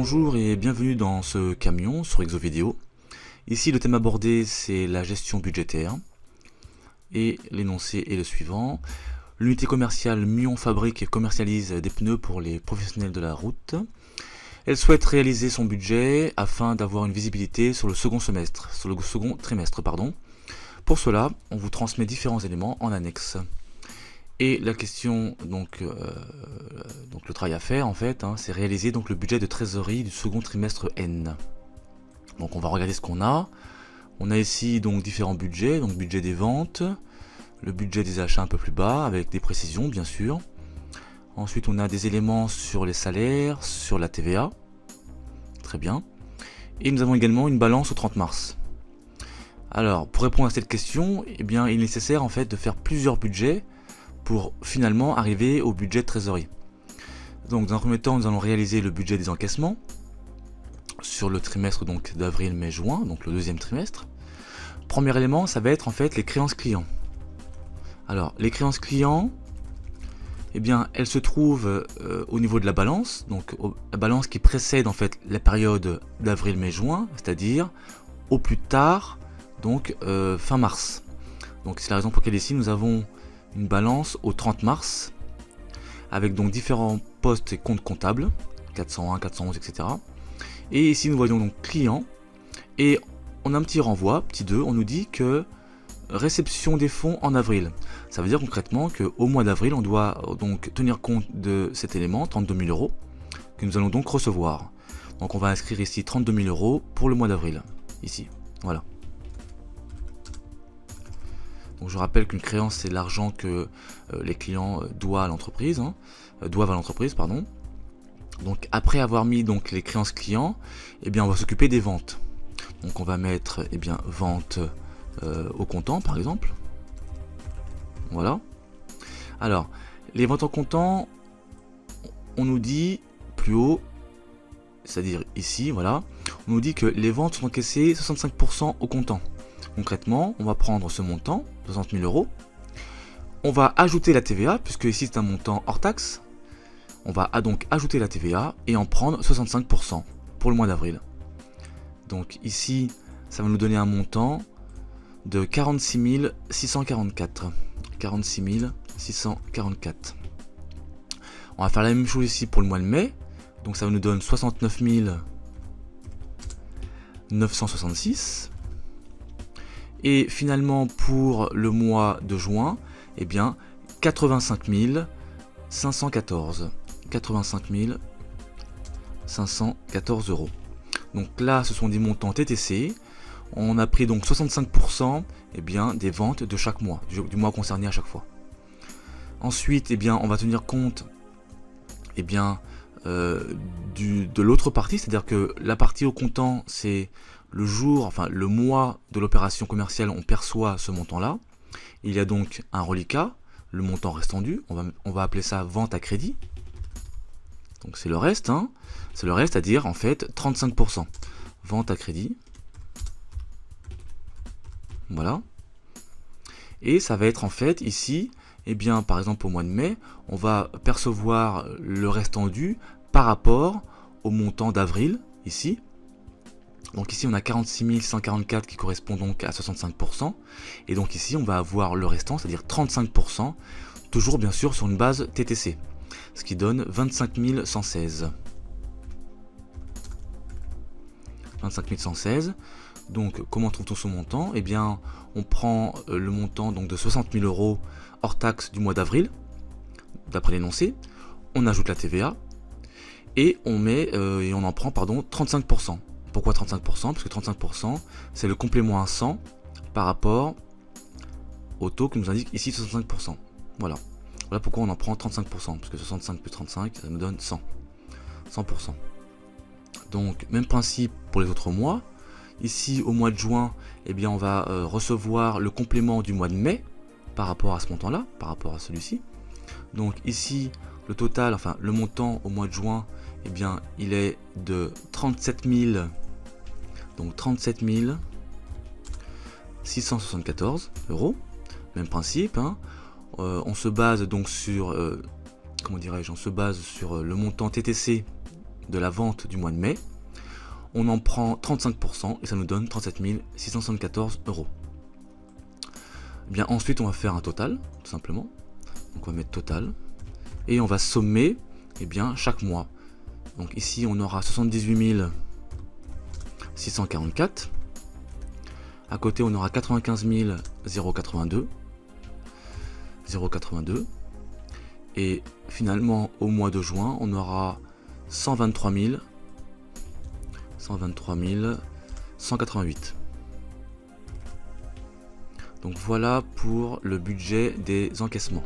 Bonjour et bienvenue dans ce camion sur Exovideo. Ici le thème abordé c'est la gestion budgétaire et l'énoncé est le suivant. L'unité commerciale Mion fabrique et commercialise des pneus pour les professionnels de la route. Elle souhaite réaliser son budget afin d'avoir une visibilité sur le second trimestre. Pour cela, on vous transmet différents éléments en annexe. Et la question, donc le travail à faire en fait, c'est réaliser donc le budget de trésorerie du second trimestre N. Donc on va regarder ce qu'on a. On a ici donc différents budgets, donc budget des ventes, le budget des achats un peu plus bas, avec des précisions bien sûr. Ensuite on a des éléments sur les salaires, sur la TVA. Très bien. Et nous avons également une balance au 30 mars. Alors pour répondre à cette question, eh bien, il est nécessaire en fait de faire plusieurs budgets pour finalement arriver au budget de trésorerie. Donc dans un premier temps, nous allons réaliser le budget des encaissements sur le trimestre donc d'avril, mai, juin, donc le deuxième trimestre. Premier élément, ça va être en fait les créances clients. Alors les créances clients, eh bien elles se trouvent au niveau de la balance, donc la balance qui précède en fait la période d'avril, mai, juin, c'est-à-dire au plus tard donc fin mars. Donc c'est la raison pour laquelle ici nous avons une balance au 30 mars avec donc différents postes et comptes comptables 401, 411, etc. Et ici nous voyons donc client et on a un petit renvoi, petit 2, on nous dit que réception des fonds en avril. Ça veut dire concrètement qu'au mois d'avril on doit donc tenir compte de cet élément, 32 000 euros, que nous allons donc recevoir. Donc on va inscrire ici 32 000 euros pour le mois d'avril, ici, voilà. Donc je rappelle qu'une créance c'est l'argent que les clients doivent à l'entreprise, Donc après avoir mis donc les créances clients, eh bien on va s'occuper des ventes. Donc on va mettre vente au comptant par exemple. Voilà. Alors les ventes en comptant, on nous dit plus haut, c'est-à-dire ici, voilà, on nous dit que les ventes sont encaissées 65% au comptant. Concrètement, on va prendre ce montant, 60 000 euros. On va ajouter la TVA, puisque ici c'est un montant hors taxe. On va donc ajouter la TVA et en prendre 65% pour le mois d'avril. Donc ici, ça va nous donner un montant de 46 644. 46 644. On va faire la même chose ici pour le mois de mai. Donc ça nous donne 69 966. Et finalement pour le mois de juin, eh bien 85 514. 85 514 euros. Donc là ce sont des montants TTC. On a pris donc 65% des ventes de chaque mois, du mois concerné à chaque fois. Ensuite on va tenir compte de l'autre partie, c'est-à-dire que la partie au comptant c'est le mois de l'opération commerciale, on perçoit ce montant-là. Il y a donc un reliquat, le montant restant dû, on va appeler ça vente à crédit. Donc c'est le reste, c'est le reste, c'est-à-dire en fait 35%. Vente à crédit. Voilà. Et ça va être en fait ici, par exemple au mois de mai, on va percevoir le restant dû par rapport au montant d'avril, ici. Donc ici on a 46 144 qui correspond donc à 65%. Et donc ici on va avoir le restant, c'est-à-dire 35%, toujours bien sûr sur une base TTC. Ce qui donne 25 116. 25 116. Donc comment trouve-t-on ce montant ? Eh bien on prend le montant donc de 60 000 euros hors taxe du mois d'avril, d'après l'énoncé. On ajoute la TVA et on en prend 35%. Pourquoi 35%? Parce que 35% c'est le complément à 100 par rapport au taux que nous indique ici 65%. Voilà. Voilà pourquoi on en prend 35%, parce que 65 plus 35 ça nous donne 100%. Donc même principe pour les autres mois. Ici au mois de juin, on va recevoir le complément du mois de mai par rapport à ce montant-là, par rapport à celui-ci. Donc ici le total, le montant au mois de juin, il est de 37 674 euros. Même principe, on se base donc sur le montant TTC de la vente du mois de mai, on en prend 35% et ça nous donne 37 674 €. Bien, ensuite, on va faire un total, tout simplement. Donc on va mettre total. Et on va sommer chaque mois. Donc ici, on aura 78 644. À côté, on aura 95 082. Et finalement, au mois de juin, on aura 123 188. Donc voilà pour le budget des encaissements.